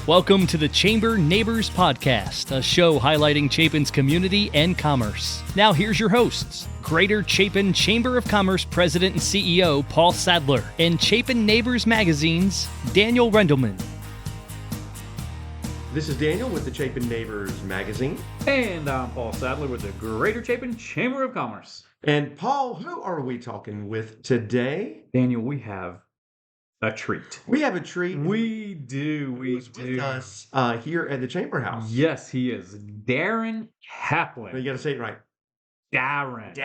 Welcome to the Chamber Neighbors Podcast, a show highlighting Chapin's community and commerce. Now here's your hosts, Greater Chapin Chamber of Commerce President and CEO Paul Sadler, and Chapin Neighbors Magazine's Daniel Rendelman. This is Daniel with the Chapin Neighbors Magazine. And I'm Paul Sadler with the Greater Chapin Chamber of Commerce. And Paul, who are we talking with today? Daniel, we have a treat. We have a treat. We do. With us here at the Chamber House. Yes, he is. Darren Kaplan. You got to say it right. Darren's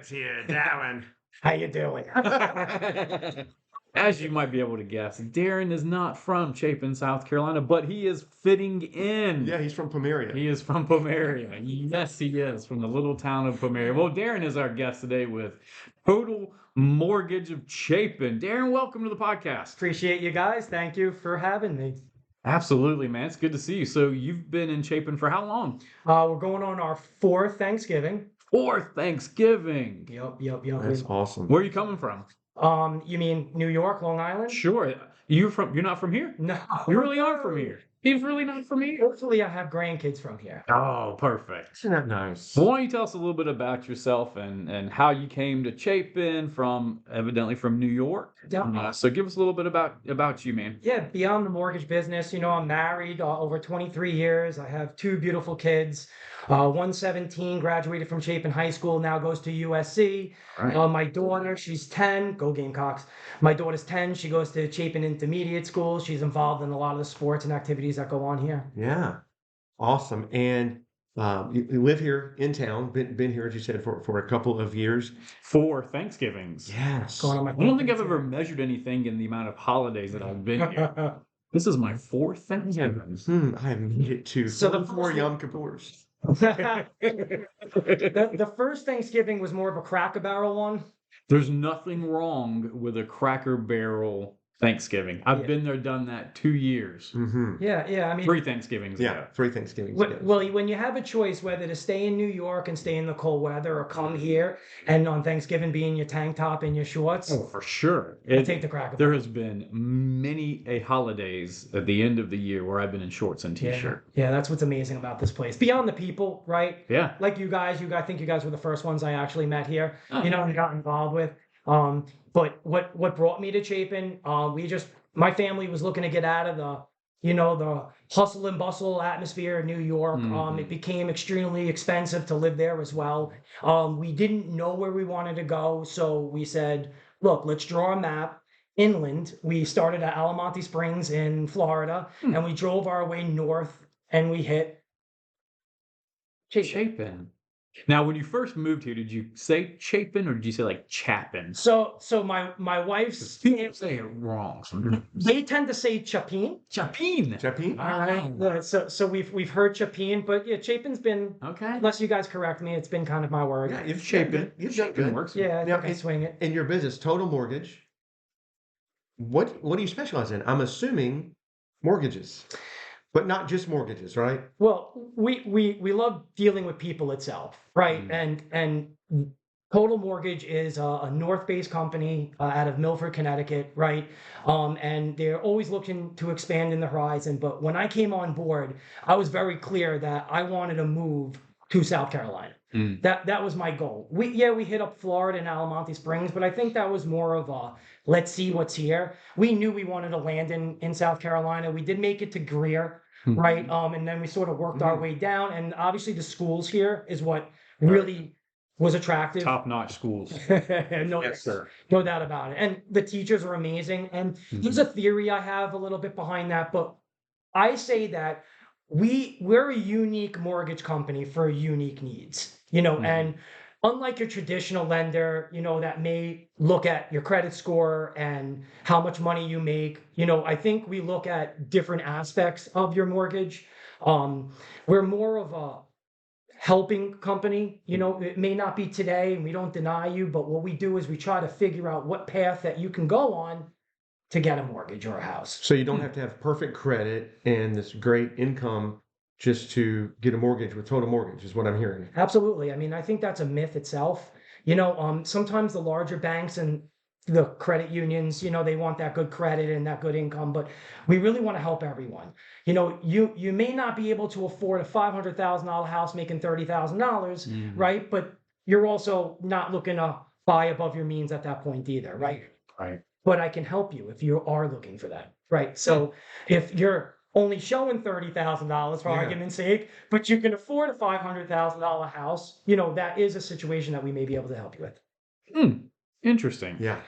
here. Darren. How you doing? As you might be able to guess, Darren is not from Chapin, South Carolina, but he is fitting in. Yeah, he's from Pomeria. He is from Pomeria. Yes, he is from the little town of Pomeria. Well, Darren is our guest today with Total Mortgage of Chapin. Darren, welcome to the podcast. Appreciate you guys. Thank you for having me. Absolutely, man. It's good to see you. So you've been in Chapin for how long? We're going on our fourth Thanksgiving. Fourth Thanksgiving. Yep. That's awesome. Where are you coming from? You mean New York, Long Island? Sure. You're not from here? No. You really are from here. He's really not from here? Hopefully I have grandkids from here. Oh, perfect. Isn't that nice? Well, why don't you tell us a little bit about yourself and how you came to Chapin evidently from New York? Yeah. So give us a little bit about you, man. Yeah, beyond the mortgage business, I'm married over 23 years. I have two beautiful kids. 117 graduated from Chapin High School, now goes to USC. Right. My daughter, she's 10. Go Gamecocks. My daughter's 10. She goes to Chapin Intermediate School. She's involved in a lot of the sports and activities that go on here. Yeah. Awesome. And you live here in town, been here, as you said, for a couple of years. 4 Thanksgivings. Yes. Going on my I don't think I've ever measured anything in the amount of holidays that I've been here. This is my 4th Thanksgiving. I have made it to So the 4 first- Yom Kippurs. the first Thanksgiving was more of a Cracker Barrel one. There's nothing wrong with a Cracker Barrel Thanksgiving. I've been there, done that 2 years. Mm-hmm. Yeah. I mean, 3 Thanksgivings ago. Yeah, 3 Thanksgivings. well, when you have a choice whether to stay in New York and stay in the cold weather or come here and on Thanksgiving be in your tank top and your shorts, Oh, for sure. I take the Cracker There Barrel. has been many holidays at the end of the year where I've been in shorts and t-shirt. Yeah, that's what's amazing about this place. Beyond the people, right? Yeah. Like you guys, I think you guys were the first ones I actually met here, Oh. and got involved with. But what brought me to Chapin, my family was looking to get out of the hustle and bustle atmosphere of New York. Mhm. It became extremely expensive to live there as well. We didn't know where we wanted to go, so we said, look, let's draw a map inland. We started at Alamonte Springs in Florida, and we drove our way north, and we hit Chapin. Now, when you first moved here, did you say Chapin or did you say like Chapin? So my wife's People say it wrong. they tend to say Chapin. Chapin. Chapin? All right. So we've heard Chapin, but yeah, Chapin's been, Okay. unless you guys correct me, it's been kind of my word. Yeah, you've Chapin. You've done good. Works. Yeah, I Now, think I swing it. In your business, Total Mortgage, what do you specialize in? I'm assuming mortgages, but not just mortgages, right? Well, we love dealing with people itself, right? And Total Mortgage is a North-based company out of Milford, Connecticut, right? And they're always looking to expand in the horizon. But when I came on board, I was very clear that I wanted to move to South Carolina. That was my goal. We hit up Florida and Alamonte Springs, but I think that was more of a let's see what's here. We knew we wanted to land in South Carolina. We did make it to Greer. Right. And then we sort of worked our way down. And obviously the schools here is what really was attractive. Top-notch schools. Yes, sir. No doubt about it. And the teachers are amazing. And there's a theory I have a little bit behind that, but I say that we're a unique mortgage company for unique needs, and unlike your traditional lender, that may look at your credit score and how much money you make, I think we look at different aspects of your mortgage. We're more of a helping company. It may not be today and we don't deny you, but what we do is we try to figure out what path that you can go on to get a mortgage or a house. So you don't have to have perfect credit and this great income just to get a mortgage with Total Mortgage, is what I'm hearing. Absolutely. I mean, I think that's a myth itself. Sometimes the larger banks and the credit unions, they want that good credit and that good income, but we really want to help everyone. You may not be able to afford a $500,000 house making $30,000, right? But you're also not looking to buy above your means at that point either, right? Right. But I can help you if you are looking for that, right? So if you're only showing $30,000 for Yeah. argument's sake, but you can afford a $500,000 house, that is a situation that we may be able to help you with. Interesting. Yeah.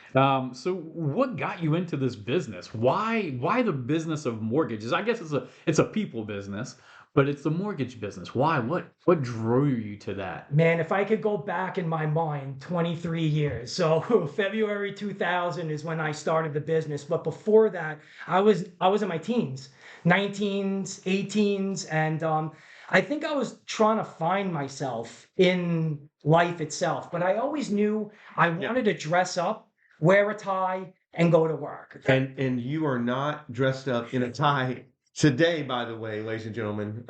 So what got you into this business? Why the business of mortgages? I guess it's a people business, but it's the mortgage business. Why? What drew you to that? Man, if I could go back in my mind 23 years. So February 2000 is when I started the business. But before that, I was in my teens, 19s, 18s. And I think I was trying to find myself in life itself. But I always knew I wanted to dress up, wear a tie, and go to work. And you are not dressed up in a tie today, by the way, ladies and gentlemen.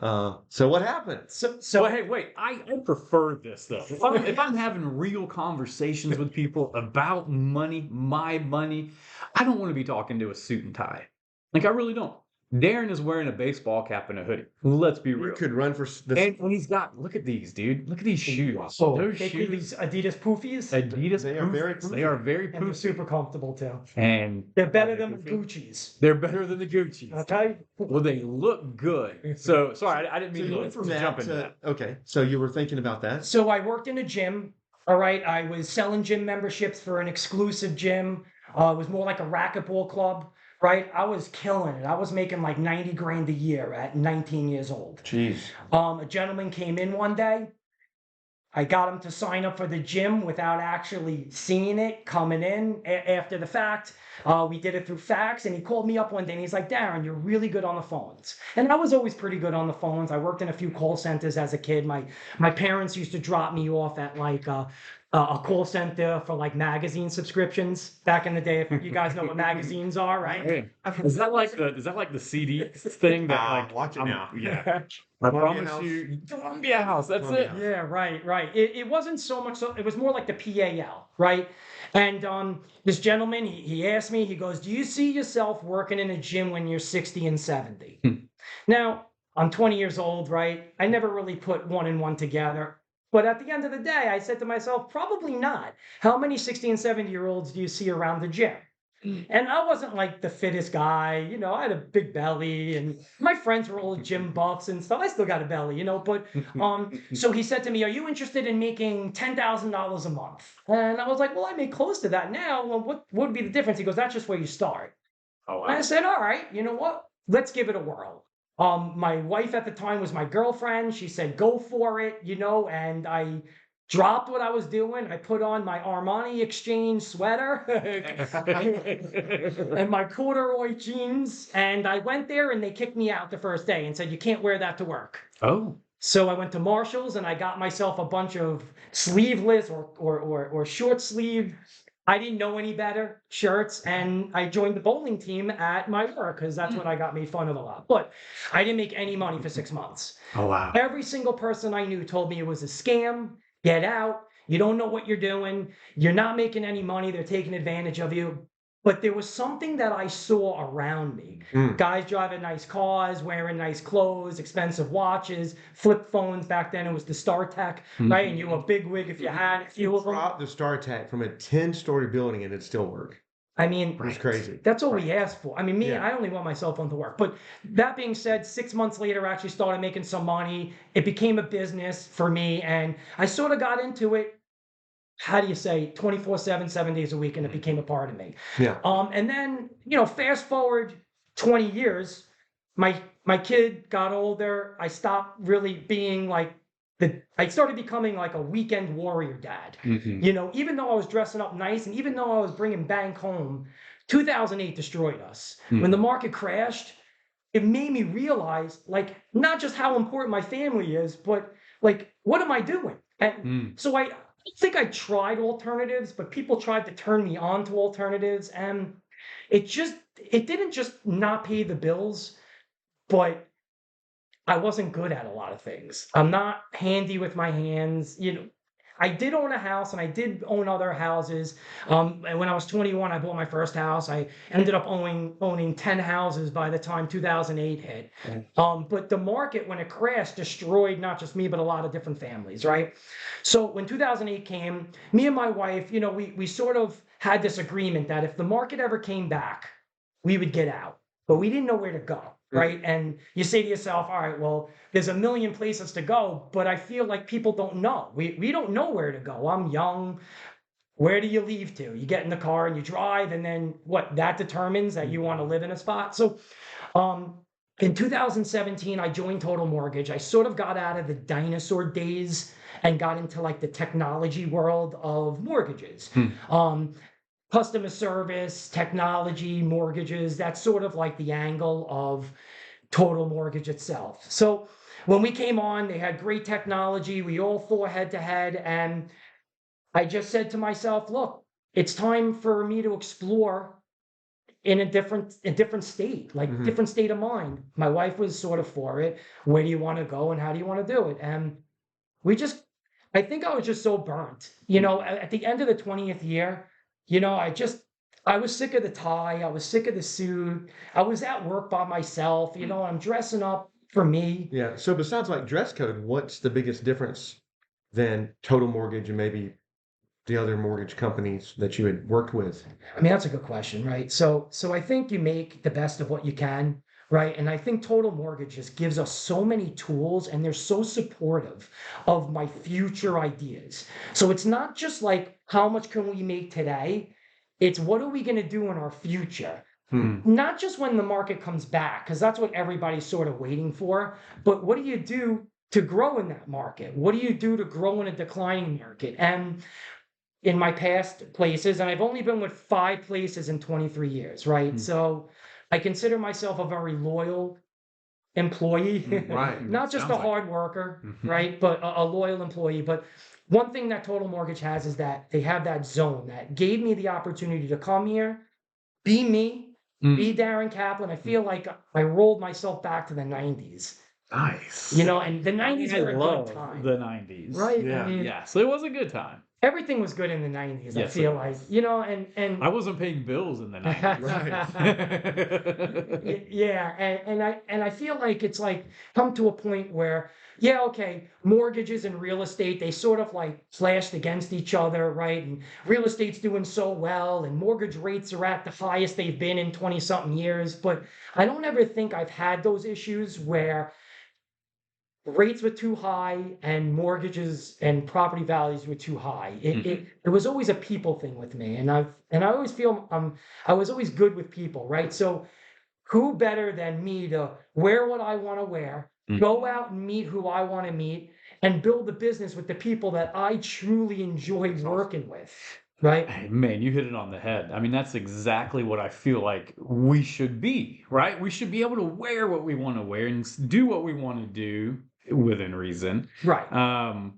So what happened? So Well, hey, wait. I prefer this though. If I'm having real conversations with people about money, my money, I don't want to be talking to a suit and tie. Like I really don't. Darren is wearing a baseball cap and a hoodie. Let's be You real. could run for the And he's got, look at these, dude. Look at these shoes. so Those they could be shoes, Adidas poofies, Adidas, They are very Poofs, they are very and they're poofy. super comfortable too. And They're better are they than the poofy? Gucci's. They're better than the Gucci's. Okay. Well, they look good. So, sorry, I didn't So mean you to went from jump that into that. to okay. So you were thinking about that. So I worked in a gym. All right. I was selling gym memberships for an exclusive gym. It was more like a racquetball club. Right. I was killing it. I was making like 90 grand a year at 19 years old. Jeez. A gentleman came in one day. I got him to sign up for the gym without actually seeing it coming in after the fact. We did it through fax, and he called me up one day and he's like, Darren, you're really good on the phones. And I was always pretty good on the phones. I worked in a few call centers as a kid. My parents used to drop me off at like a call center for like magazine subscriptions back in the day. If you guys know what magazines are, right? Hey, is that like the CD thing that like watch it now. Yeah. I Columbia promise House. you, Columbia House. That's Columbia it. House. Yeah, right. It wasn't so much so, it was more like the PAL, right? And this gentleman, he asked me, he goes, do you see yourself working in a gym when you're 60 and 70? Now, I'm 20 years old, right? I never really put one and one together. But at the end of the day, I said to myself, probably not. How many 60 and 70-year-olds do you see around the gym? And I wasn't like the fittest guy, I had a big belly, and my friends were all gym buffs and stuff. I still got a belly, but so he said to me, are you interested in making $10,000 a month? And I was like, well, I make close to that now. Well, what would be the difference? He goes, that's just where you start. Oh, And I wow. said, all right, you know what? Let's give it a whirl. My wife at the time was my girlfriend. She said, go for it, and I dropped what I was doing. I put on my Armani Exchange sweater and my corduroy jeans. And I went there and they kicked me out the first day and said, you can't wear that to work. Oh. So I went to Marshall's and I got myself a bunch of sleeveless or short sleeve. I didn't know any better shirts, and I joined the bowling team at my work because that's when I got made fun of a lot. But I didn't make any money for 6 months. Oh, wow. Every single person I knew told me it was a scam. Get out. You don't know what you're doing. You're not making any money. They're taking advantage of you. But there was something that I saw around me. Guys driving nice cars, wearing nice clothes, expensive watches, flip phones. Back then it was the StarTech, right? And you were a big wig if you had a few of them. Drop the StarTech from a 10-story building and it still worked. I mean, It's crazy. that's all we asked for. I mean, me, Yeah. I only want my cell phone to work. But that being said, 6 months later, I actually started making some money. It became a business for me, and I sort of got into it. How do you say 24/7, 7 days a week, and it became a part of me. Yeah. And then fast forward 20 years, my kid got older. I stopped really being like I started becoming like a weekend warrior dad. Even though I was dressing up nice and even though I was bringing bank home, 2008 destroyed us. When the market crashed, it made me realize like not just how important my family is, but like what am I doing? And so I think I tried alternatives, but people tried to turn me on to alternatives, and it didn't just not pay the bills, but I wasn't good at a lot of things. I'm not handy with my hands. I did own a house and I did own other houses. And when I was 21, I bought my first house. I ended up owning 10 houses by the time 2008 hit. But the market, when it crashed, destroyed not just me, but a lot of different families, right? So when 2008 came, me and my wife, we sort of had this agreement that if the market ever came back, we would get out, but we didn't know where to go, right? And you say to yourself, all right, well, there's a million places to go, but I feel like people don't know. We don't know where to go. I'm young. Where do you leave to? You get in the car and you drive, and then what? That determines that you want to live in a spot. So in 2017, I joined Total Mortgage. I sort of got out of the dinosaur days and got into like the technology world of mortgages. Customer service, technology, mortgages, that's sort of like the angle of Total Mortgage itself. So when we came on, they had great technology. We all fought head to head. And I just said to myself, look, it's time for me to explore in a different state, like different state of mind. My wife was sort of for it. Where do you want to go and how do you want to do it? And I think I was just so burnt. At the end of the 20th year, I was sick of the tie. I was sick of the suit. I was at work by myself. I'm dressing up for me. Yeah. So besides like dress code, what's the biggest difference than Total Mortgage and maybe the other mortgage companies that you had worked with? I mean, that's a good question, right? So I think you make the best of what you can, right? And I think Total Mortgage just gives us so many tools, and they're so supportive of my future ideas. So it's not just like how much can we make today? It's what are we going to do in our future? Not just when the market comes back, because that's what everybody's sort of waiting for, but what do you do to grow in that market? What do you do to grow in a declining market? And in my past places, and I've only been with 5 places in 23 years, right? So I consider myself a very loyal employee, Right. not just a hard worker, right? But a loyal employee. But one thing that Total Mortgage has is that they have that zone that gave me the opportunity to come here, be me, be Darren Kaplan. I feel like I rolled myself back to the 90s. Nice. And the 90s I were a love good time. the 90s. Right? Yeah. I mean, Yes, it was a good time. everything was good in the 90s, I Yes, feel it like. was. And I wasn't paying bills in the 90s. yeah, and I feel like it's like come to a point where, yeah, okay, mortgages and real estate, they sort of like flashed against each other, right? And real estate's doing so well, and mortgage rates are at the highest they've been in 20-something years. But I don't ever think I've had those issues where rates were too high and mortgages and property values were too high. It was always a people thing with me, and I always feel I was always good with people, right? So who better than me to wear what I want to wear, go out and meet who I want to meet, and build a business with the people that I truly enjoy working with, right? Hey, man, you hit it on the head. I mean, that's exactly what I feel like we should be, right? We should be able to wear what we want to wear and do what we want to do within reason. Right.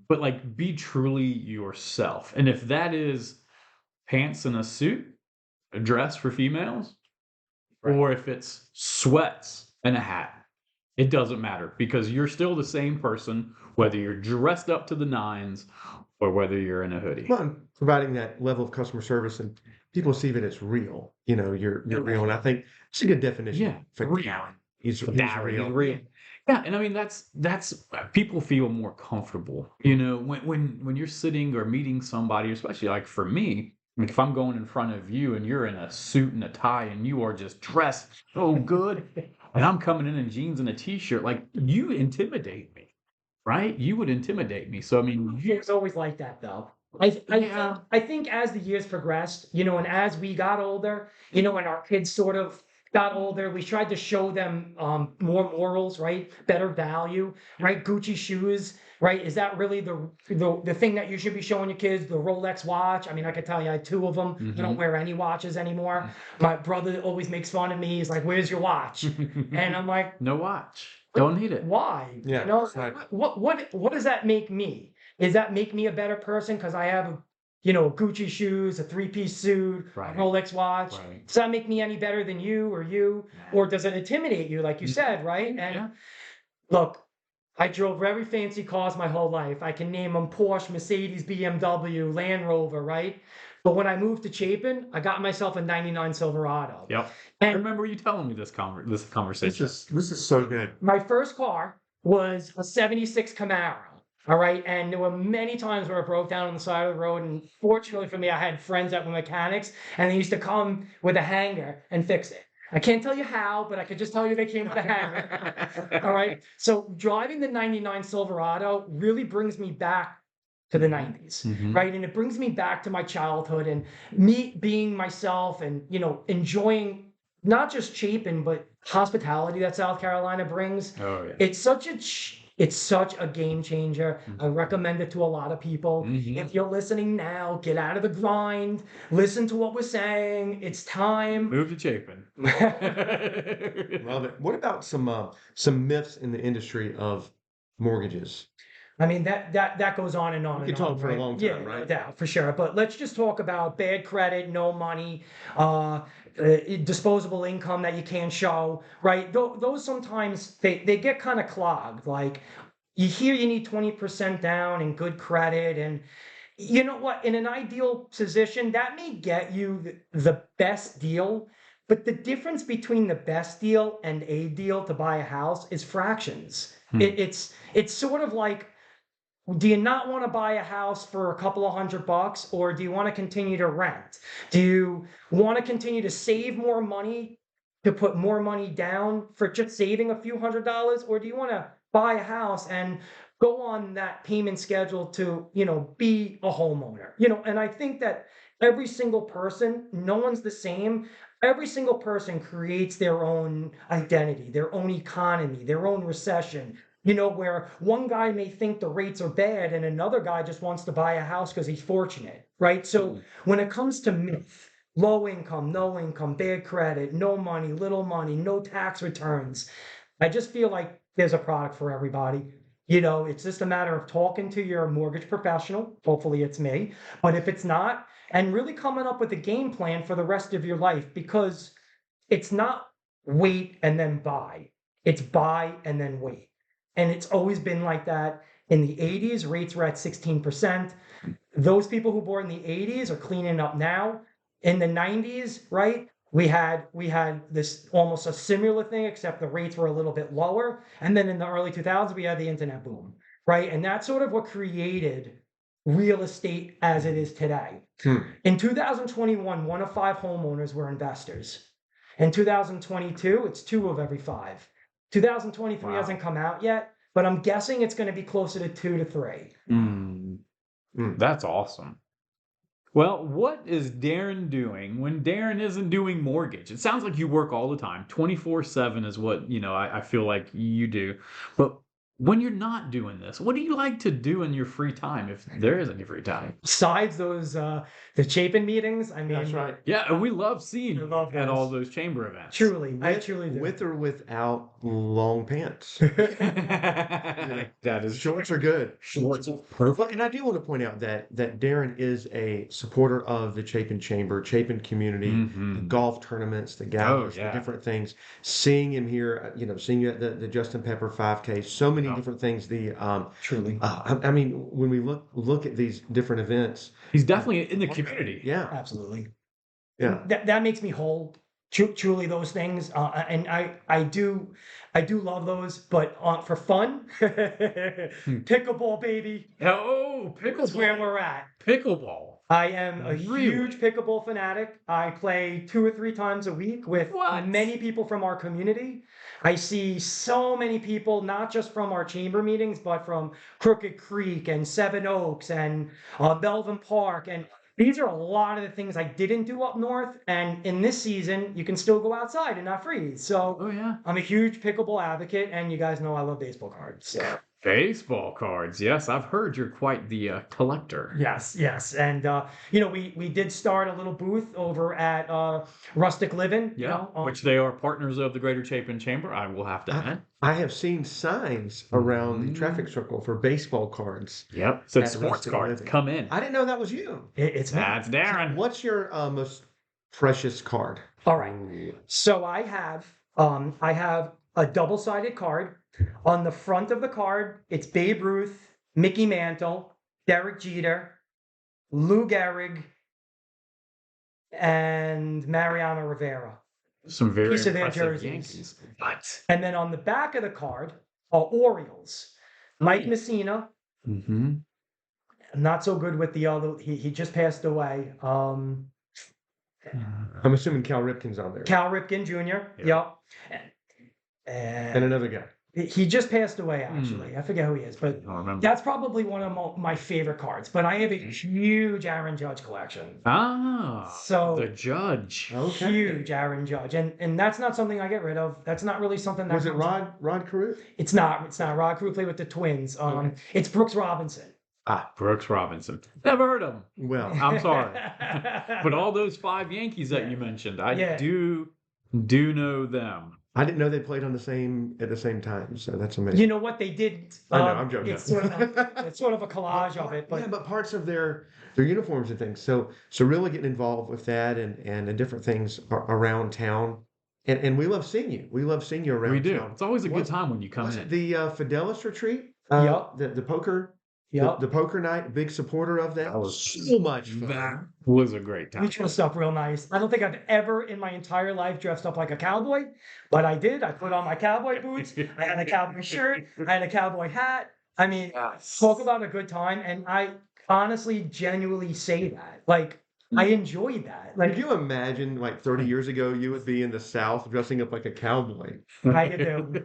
But like be truly yourself. And if that is pants and a suit, a dress for females, or if it's sweats and a hat, it doesn't matter because you're still the same person, whether you're dressed up to the nines or whether you're in a hoodie. Well, and providing that level of customer service and people see that it's real. You're real. And I think it's a good definition. Yeah, for real. Darren. He's Darren is real. Yeah, and I mean that's people feel more comfortable. When you're sitting or meeting somebody, especially like for me, if I'm going in front of you and you're in a suit and a tie and you are just dressed so good, and I'm coming in jeans and a t-shirt, like you intimidate me, right? You would intimidate me. So I mean, It was always like that, though. I think as the years progressed, and as we got older, and our kids sort of got older, we tried to show them more morals, right? Better value, right? Gucci shoes, right? Is that really the thing that you should be showing your kids? The Rolex watch? I mean, I could tell you I had 2 of them. I don't wear any watches anymore. My brother always makes fun of me. He's like, "Where's your watch?" And I'm like, no watch. Don't need it. why? Yeah, right. What does that make me? Does that make me a better person because I have Gucci shoes, a 3-piece suit, Right. a Rolex watch? Right. Does that make me any better than you? Or does it intimidate you, like you said, right? And look, I drove very fancy cars my whole life. I can name them Porsche, Mercedes, BMW, Land Rover, right? But when I moved to Chapin, I got myself a '99 Silverado. Yep. I And remember you telling me this This conversation. is so good. my first car was a '76 Camaro. All right. And there were many times where it broke down on the side of the road. And fortunately for me, I had friends that were mechanics and they used to come with a hanger and fix it. I can't tell you how, but I could just tell you they came with a hanger. All right. So driving the '99 Silverado really brings me back to the '90s, Mhm. right? And it brings me back to my childhood and me being myself and, enjoying not just Chapin, but hospitality that South Carolina brings. Oh yeah. It's such a game changer. Mhm. I recommend it to a lot of people. Mhm. If you're listening now, get out of the grind, listen to what we're saying. It's time. Move to Chapin. Love it. What about some myths in the industry of mortgages? I mean, that goes on and on We and could talk on, for a right? long Yeah, time, no right? doubt, for sure. But let's just talk about bad credit, no money, disposable income that you can't show, right? Those sometimes they get kind of clogged. Like you hear you need 20% down and good credit, and you know what? In an ideal position, that may get you the best deal. But the difference between the best deal and a deal to buy a house is fractions. Hmm. It's sort of like, do you not want to buy a house for a couple of $100, or do you want to continue to rent? Do you want to continue to save more money to put more money down for just saving a few $100s, or do you want to buy a house and go on that payment schedule to, be a homeowner? And I think that every single person, no one's the same. Every single person creates their own identity, their own economy, their own recession, where one guy may think the rates are bad and another guy just wants to buy a house because he's fortunate, right? So when it comes to myth, low income, no income, bad credit, no money, little money, no tax returns, I just feel like there's a product for everybody. It's just a matter of talking to your mortgage professional. Hopefully it's me. But if it's not, and really coming up with a game plan for the rest of your life, because it's not wait and then buy, it's buy and then wait. And it's always been like that. In the '80s, rates were at 16%. Those people who bought in the '80s are cleaning up now. In the '90s, right? We had this almost a similar thing, except the rates were a little bit lower. And then in the early 2000s, we had the internet boom, right? And that's sort of what created real estate as it is today. In 2021, 1 of 5 homeowners were investors. In 2022, it's 2 of every 5. 2023 Wow. hasn't come out yet, but I'm guessing it's going to be closer to 2 to 3. That's awesome. Well, what is Darren doing when Darren isn't doing mortgage? It sounds like you work all the time. 24/7 is what, I feel like you do. But when you're not doing this, what do you like to do in your free time if there is any free time? Besides those, the Chapin meetings, I mean, That's right. Yeah, and we love seeing I you love at all those. those chamber events. Truly, I truly do. With or without long pants. That is Shorts are good. shorts. Well, Perfect. and I do want to point out that Darren is a supporter of the Chapin Chamber, Chapin community, the Mhm. golf tournaments, the galas, yeah. the different things. Seeing him here, seeing you at the Justin Pepper 5K, so many Yeah. different things. Truly. I mean, when we look at these different events, He's definitely in the community. yeah, Absolutely. yeah. That makes me whole. Truly, those things, and I do love those. But for fun, pickleball, baby, Oh, is where pickleball. we're at. Pickleball. I am a Really? huge pickleball fanatic. I play 2 or 3 times a week with What? many people from our community. I see so many people, not just from our chamber meetings, but from Crooked Creek and Seven Oaks and Melvin Park. And these are a lot of the things I didn't do up north. And in this season, you can still go outside and not freeze. So Oh, yeah. I'm a huge pickleball advocate, and you guys know I love baseball cards. So. Baseball cards. Yes, I've heard you're quite the collector. Yes, and we did start a little booth over at Rustic Living. Yeah, which they are partners of the Greater Chapin Chamber. I will have to add. I have seen signs around the traffic Mhm. circle for baseball cards. Yep. So At sports Rustic cards Living. come in. I didn't know that was you. It's me. That's Darren. What's your most precious card? All right. So I have a double-sided card. On the front of the card, it's Babe Ruth, Mickey Mantle, Derek Jeter, Lou Gehrig, and Mariano Rivera. Some very Piece of their impressive jerseys. Yankees. What? And then on the back of the card are Orioles. Mike Messina, Mm-hmm. not so good with the other. He just passed away. I'm assuming Cal Ripken's on there. Cal Ripken Jr. Yeah. Yep. And another guy. He just passed away, actually. I forget who he is, but I don't remember. that's probably one of my favorite cards. But I have a huge Aaron Judge collection. So the Judge. Okay. Huge Aaron Judge. And that's not something I get rid of. That's not really something that Was it comes- Rod Carew? It's not. It's not. Rod Crew played with the Twins. Okay. It's Brooks Robinson. Brooks Robinson. Never heard of him. Well, I'm sorry. But all those 5 Yankees that you mentioned, I Yeah. do know them. I didn't know they played at the same time, so that's amazing. You know what they did? I know, I'm joking. It's sort of a collage of it, but But parts of their uniforms and things. So really getting involved with that and the different things around town. And we love seeing you. We love seeing you around We do. town. It's always a good What- time when you come Was in. it the Fidelis retreat? Yep. The poker. Yep. The poker night. Big supporter of that. That was so much fun. That was a great we time. dressed up real nice. I don't think I've ever in my entire life dressed up like a cowboy, but I did. I put on my cowboy boots. I had a cowboy shirt. I had a cowboy hat. I mean, talk about a good time. And I honestly, genuinely say that. Like, I enjoyed that. Like, Could you imagine, like 30 years ago, you would be in the South dressing up like a cowboy? how you doing?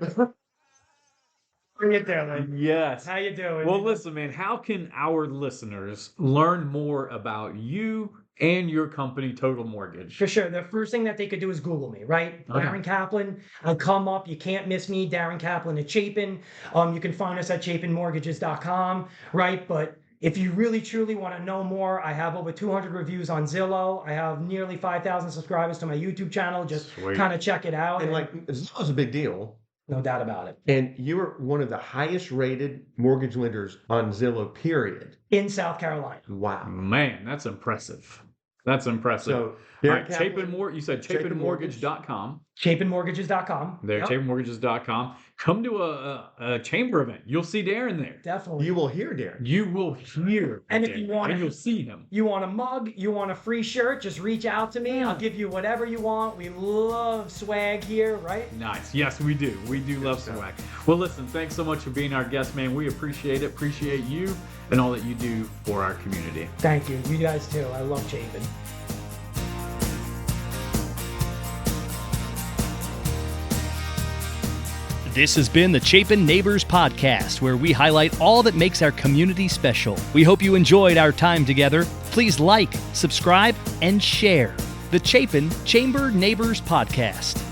How you doing? Yes. How you doing? Well, listen, man, how can our listeners learn more about you and your company, Total Mortgage? For sure. The first thing that they could do is Google me, right? Okay. Darren Kaplan. I'll come up. You can't miss me. Darren Kaplan at Chapin. You can find us at chapinmortgages.com, right? But if you really truly want to know more, I have over 200 reviews on Zillow. I have nearly 5,000 subscribers to my YouTube channel. Just Sweet. kind of check it out. And like, Zillow's a big deal. No doubt about it. And you were one of the highest rated mortgage lenders on Zillow, period. In South Carolina. Wow. Man, that's impressive. That's impressive. So, All Darren right, Kaplan, you said chapinmortgage.com. Chapinmortgages.com. There, Yep. chapinmortgages.com. Come to a chamber event. You'll see Darren there. Definitely. you will hear Darren. You will hear And if Darren, you want and to- you'll see him. You want a mug, you want a free shirt, just reach out to me. I'll give you whatever you want. We love swag here, right? Nice. Yes, we do. We do love swag. Well, listen, thanks so much for being our guest, man. We appreciate it. Appreciate you and all that you do for our community. Thank you. You guys too. I love Chapin. This has been the Chapin Neighbors Podcast, where we highlight all that makes our community special. We hope you enjoyed our time together. Please like, subscribe, and share the Chapin Chamber Neighbors Podcast.